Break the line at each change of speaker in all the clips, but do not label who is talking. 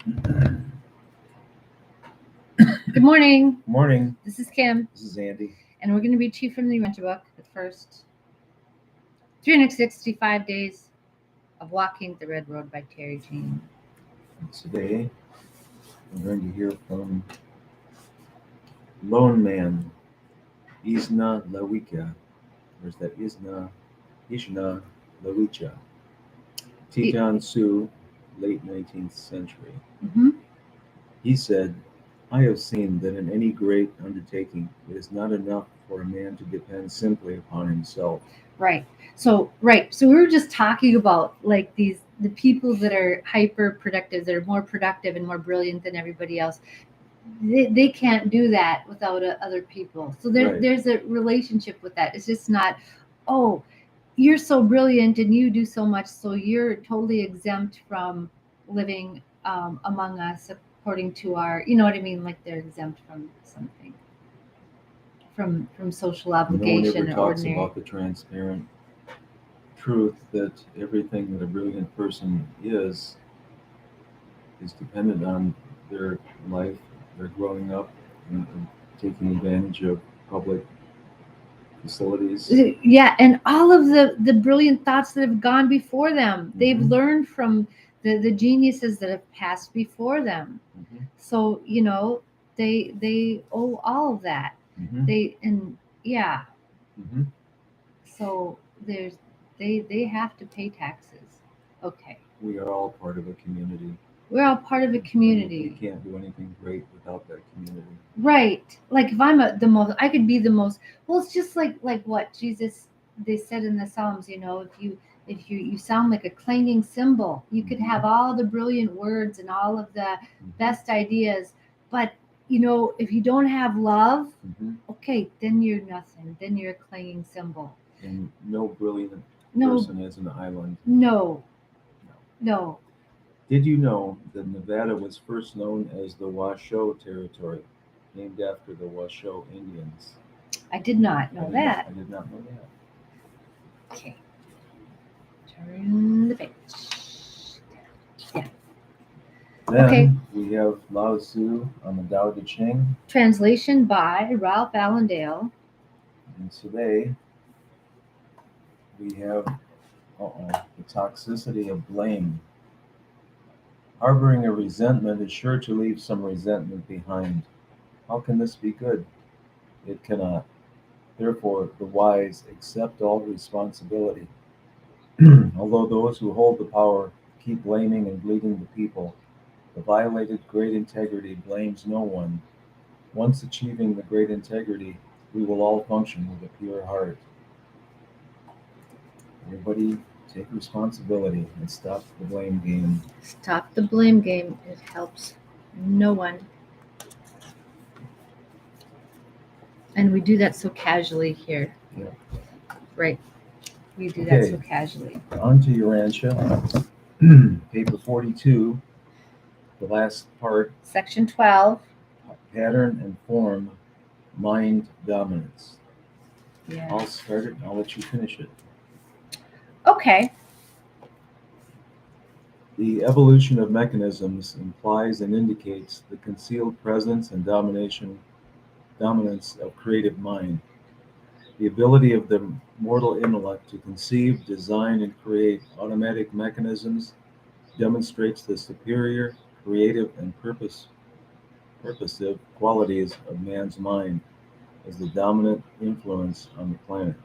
Good morning.
Morning.
This is Kim,
This is Andy.
and we're going to be Chief from the Urantia book, the first 365 days of Walking the Red Road by Terry Jean.
And today we're going to hear from Lone Man, Isna Lawika. There's that Ishna Lawicha. Teton Sioux, late 19th century.
Mm-hmm.
He said, I have seen that in any great undertaking, it is not enough for a man to depend simply upon himself.
Right. So we were just talking about like the people that are hyper productive, that are more productive and more brilliant than everybody else. They can't do that without other people. So
Right.
there's a relationship with that. It's just not, oh, you're so brilliant and you do so much, so you're totally exempt from living among us according to our, you know what I mean? Like they're exempt from something, from social
No one ever
obligation or
talks
ordinary.
about the transparent truth that everything that a brilliant person is dependent on their life, their growing up, and taking advantage of public facilities.
Yeah, and all of the brilliant thoughts that have gone before them, they've
Mhm.
learned from the geniuses that have passed before them.
Mhm.
So they owe all of that.
Mhm.
They and yeah,
Mhm.
so there's they have to pay taxes. Okay,
We are all part of a community.
we're all part of a
We
community.
can't do anything great without that community.
Right. Like if I'm the most, I could be the most. Well, it's just like what Jesus they said in the Psalms. If you sound like a clanging cymbal, you could have all the brilliant words and all of the best ideas, but if you don't have love,
Mhm.
okay, then you're nothing. Then you're a clanging cymbal.
And no brilliant
No,
person is an island.
no,
No.
no.
Did you know that Nevada was first known as the Washoe Territory, named after the Washoe Indians?
I did not know that.
I did not know that.
Okay, turn the page. Yeah.
Then
Okay.
we have Lao Tzu on the Tao Te Ching.
Translation by Ralph Allendale.
And today we have the toxicity of blame. Harboring a resentment is sure to leave some resentment behind. How can this be good? It cannot. Therefore, the wise accept all responsibility. Although those who hold the power keep blaming and bleeding the people, the violated great integrity blames no one. Once achieving the great integrity, we will all function with a pure heart. Everybody take responsibility and stop the blame game.
Stop the blame game. It helps no one. And we do that so casually here.
Yeah.
Right. We do that so
Okay.
casually.
On to Urantia. Paper 42, the last part,
Section 12.
pattern and form, mind dominance.
Yeah.
I'll start it and I'll let you finish it.
Okay.
The evolution of mechanisms implies and indicates the concealed presence and dominance of creative mind. The ability of the mortal intellect to conceive, design, and create automatic mechanisms demonstrates the superior creative and purposive qualities of man's mind as the dominant influence on the planet.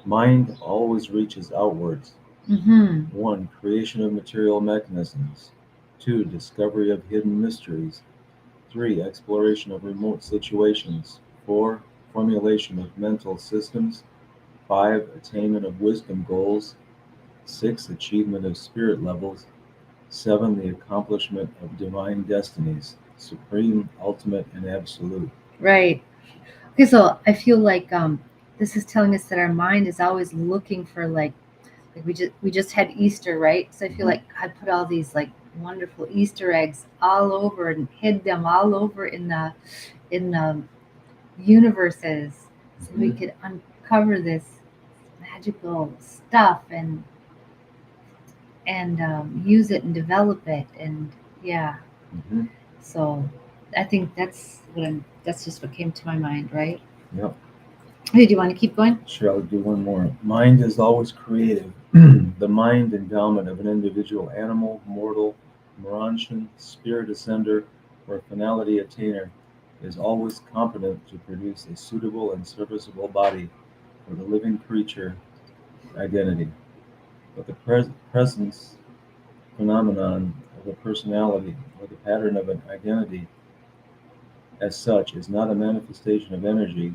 Mind always reaches outwards.
Mm-hmm.
1. Creation of material mechanisms. 2. Discovery of hidden mysteries. 3. Exploration of remote situations. 4. Formulation of mental systems. 5. Attainment of wisdom goals. 6. Achievement of spirit levels. 7. The accomplishment of divine destinies, supreme, ultimate, and absolute.
Right. Okay, so I feel like this is telling us that our mind is always looking for like we just had Easter, right? So I feel like I put all these like wonderful Easter eggs all over and hid them all over in the universes, so we could uncover this magical stuff and use it and develop it, and yeah,
Hmm.
So I think that's just what came to my mind, right?
Yep.
Hey, do you want to keep going?
Sure, I'll do one more. Mind is always creative. The mind endowment of an individual animal, mortal, Morantian, spirit ascender, or finality attainer is always competent to produce a suitable and serviceable body for the living creature identity. But the presence phenomenon of a personality or the pattern of an identity as such is not a manifestation of energy,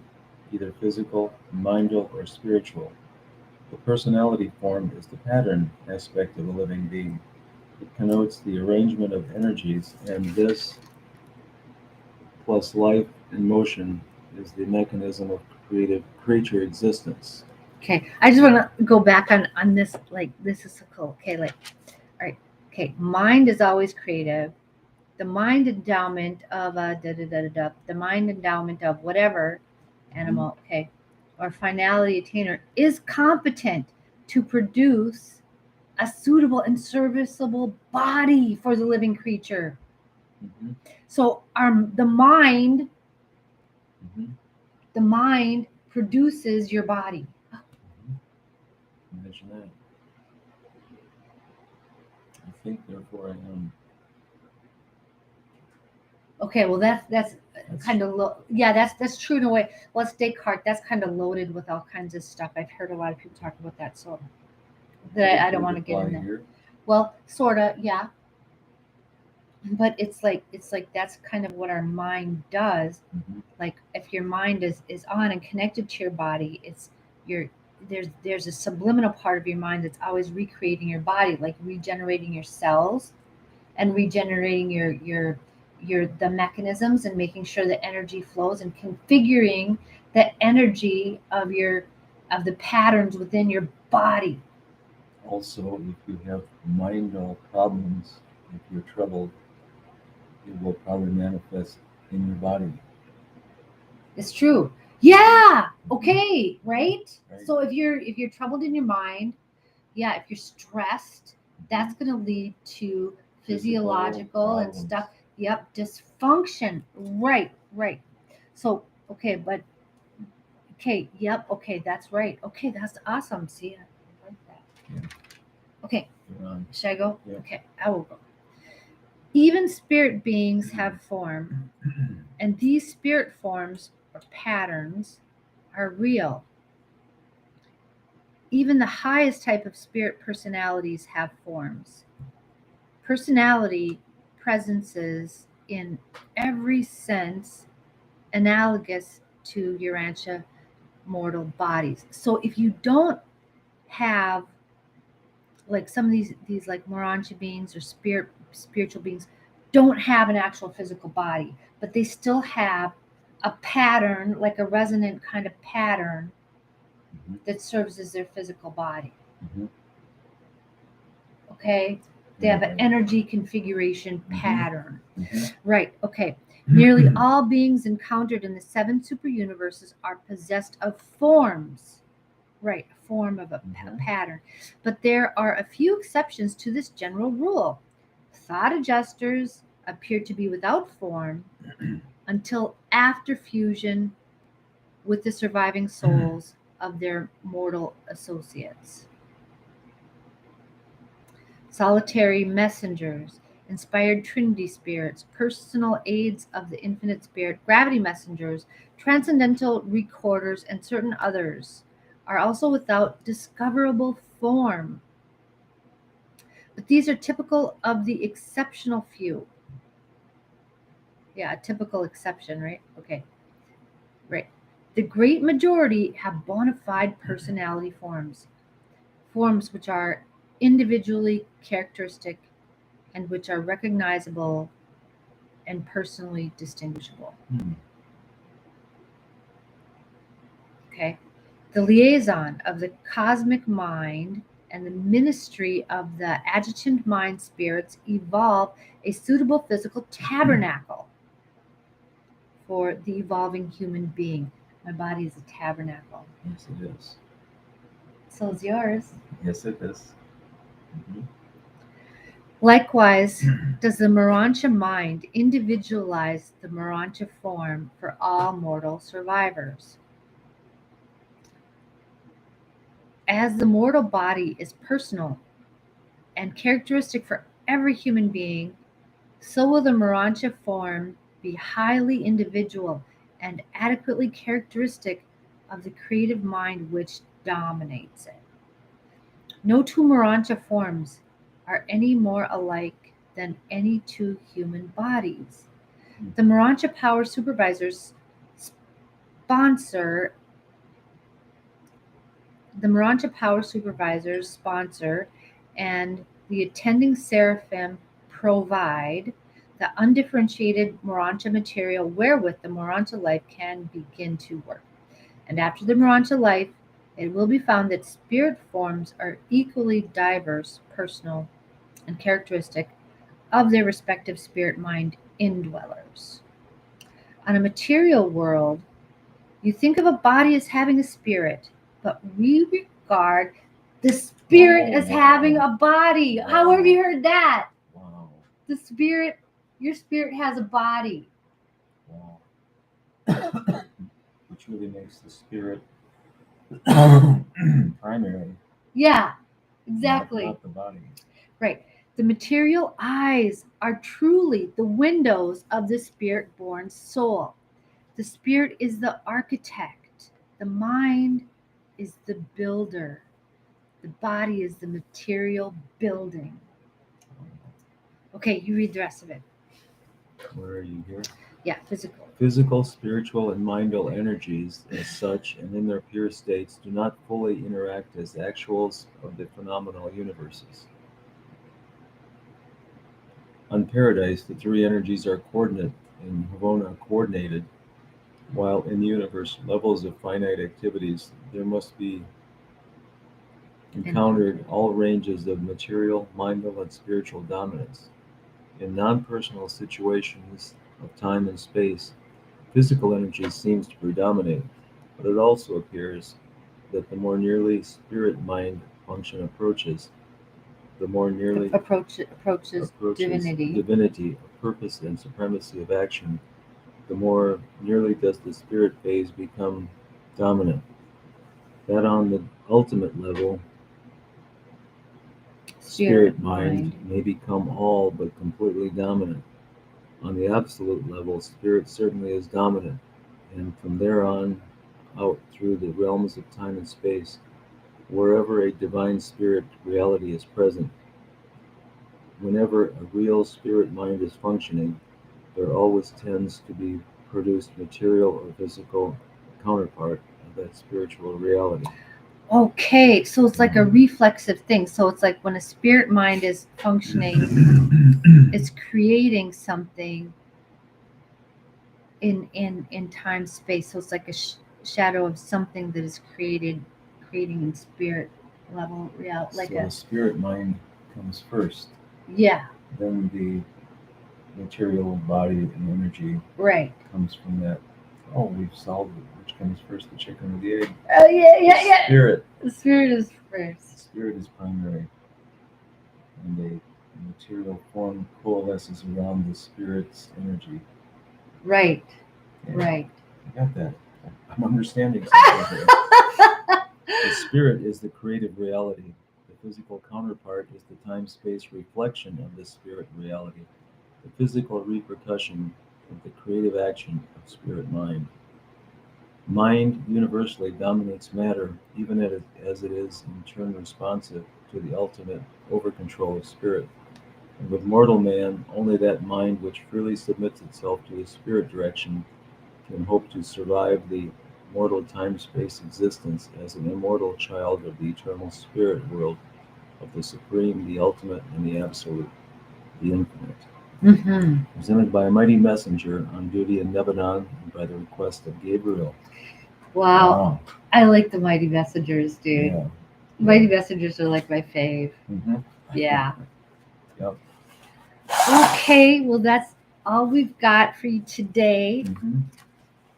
either physical, mindal, or spiritual. The personality form is the pattern aspect of a living being. It connotes the arrangement of energies, and this plus life and motion is the mechanism of creative creature existence.
Okay, I just want to go back on this. Like, this is so cool. Okay, like, all right. Okay, mind is always creative. The mind endowment of da da da da da. The mind endowment of whatever
Mhm.
animal. Okay, or finality attainer is competent to produce a suitable and serviceable body for the living creature.
Mhm.
So the
Mhm.
mind produces your body.
Mhm. Imagine that. I think, therefore I am.
Okay, well that's
That's
kind of yeah, that's true in a way. Well, it's Descartes. That's kind of loaded with all kinds of stuff. I've heard a lot of people talk about that, so that I don't
would
want to get
apply
in there.
here.
Well, sorta, yeah, but it's like that's kind of what our mind does.
Mhm.
Like if your mind is on and connected to your body, it's your there's a subliminal part of your mind that's always recreating your body, like regenerating your cells and regenerating your the mechanisms and making sure the energy flows and configuring the energy of the patterns within your body.
Also, if you have mindal problems, if you're troubled, it will probably manifest in your body.
It's true. Yeah.
Mhm.
Okay. Right.
Right?
So if you're troubled in your mind, yeah, if you're stressed,
Mhm.
that's going to lead to
Physical
physiological and
problems.
stuff. Yep, dysfunction. Right. Right. So okay, but okay, yep, okay, that's right. Okay, that's awesome. See, I like that.
Yeah,
Okay,
you're on.
should I go?
Yeah.
Okay, I will go. Even spirit beings have form, and these spirit forms or patterns are real. Even the highest type of spirit personalities have forms. Personality presences in every sense analogous to Urantia mortal bodies. So if you don't have like some of these like Morancha beings or spiritual beings don't have an actual physical body, but they still have a pattern, like a resonant kind of pattern
Mhm.
that serves as their physical body.
Mhm.
Okay, they
Yeah,
have an
right.
energy configuration
Mhm.
pattern.
Mhm.
Right. Okay. Nearly all beings encountered in the seven super universes are possessed of forms. Right, a form of a
Mhm.
pattern. But there are a few exceptions to this general rule. Thought adjusters appear to be without form until after fusion with the surviving souls of their mortal associates. Solitary messengers, inspired Trinity spirits, personal aids of the infinite spirit, gravity messengers, transcendental recorders, and certain others are also without discoverable form. But these are typical of the exceptional few. Yeah, a typical exception, right? Okay, right. The great majority have bona fide personality forms, forms which are individually characteristic and which are recognizable and personally distinguishable.
Hmm.
Okay. The liaison of the cosmic mind and the ministry of the adjutant mind spirits evolve a suitable physical tabernacle for the evolving human being. My body is a tabernacle.
Yes, it is.
So is yours.
Yes, it is. Mhm.
Likewise, does the Morantia mind individualize the Morantia form for all mortal survivors. As the mortal body is personal and characteristic for every human being, so will the Morantia form be highly individual and adequately characteristic of the creative mind which dominates it. No two Morantia forms are any more alike than any two human bodies. The Morantia Power Supervisors sponsor the Morantia Power Supervisors sponsor and the attending seraphim provide the undifferentiated Morantia material wherewith the Morantia life can begin to work. And after the Morantia life, it will be found that spirit forms are equally diverse, personal, and characteristic of their respective spirit mind indwellers. On a material world, you think of a body as having a spirit, but we regard the spirit as having a body. How have you heard that?
Wow.
The spirit, your spirit has a body.
Wow. Which really makes the spirit primary.
Yeah, exactly.
Not the body.
Right. The material eyes are truly the windows of the spirit born soul. The spirit is the architect, the mind is the builder, the body is the material building. Okay, you read the rest of it.
Where are you here?
Yeah, physical.
Physical, spiritual, and mindal energies, as such, and in their pure states, do not fully interact as actuals of the phenomenal universes. On Paradise, the three energies are coordinate and Havona coordinated, while in the universe, levels of finite activities, there must be encountered all ranges of material, mindal, and spiritual dominance. In non-personal situations of time and space, physical energy seems to predominate, but it also appears that the more nearly spirit-mind function approaches, the more nearly
approaches
divinity of purpose and supremacy of action, the more nearly does the spirit phase become dominant. That on the ultimate level, spirit mind may become all but completely dominant. On the absolute level, spirit certainly is dominant, and from there on out through the realms of time and space, wherever a divine spirit reality is present, whenever a real spirit mind is functioning, there always tends to be produced material or physical counterpart of that spiritual reality.
Okay, so it's like a reflexive thing. So it's like when a spirit mind is functioning, it's creating something in time space. So it's like a shadow of something that is creating in spirit level reality. Like
so the spirit mind comes first.
Yeah.
Then the material body and energy
Right
comes from that. Oh, we've solved it. Which comes first, the chicken or the egg?
Oh yeah.
Spirit.
The spirit is first.
The spirit is primary, and a material form coalesces around the spirit's energy.
Right.
Yeah.
Right.
I got that. I'm understanding something here. The spirit is the creative reality. The physical counterpart is the time-space reflection of this spirit reality, the physical repercussion of the creative action of spirit mind. Mind universally dominates matter, even as it is in turn responsive to the ultimate over-control of spirit. And with mortal man, only that mind which freely submits itself to the spirit direction can hope to survive the mortal time-space existence as an immortal child of the eternal spirit world of the supreme, the ultimate, and the absolute, the infinite.
Mm-hmm.
Presented by a mighty messenger on duty in Lebanon and by the request of Gabriel.
Wow. I like the mighty messengers, dude.
Yeah.
Mighty messengers are like my fave.
Mm-hmm.
Yeah.
Yep.
Okay, well that's all we've got for you today.
Mm-hmm.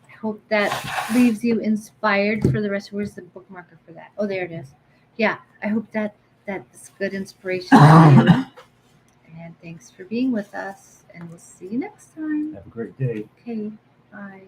I hope that leaves you inspired for the rest. Where's the bookmarker for that? Oh, there it is. Yeah, I hope that that's good inspiration for you. I And thanks for being with us. And we'll see you next time.
Have a great day.
Okay. Bye.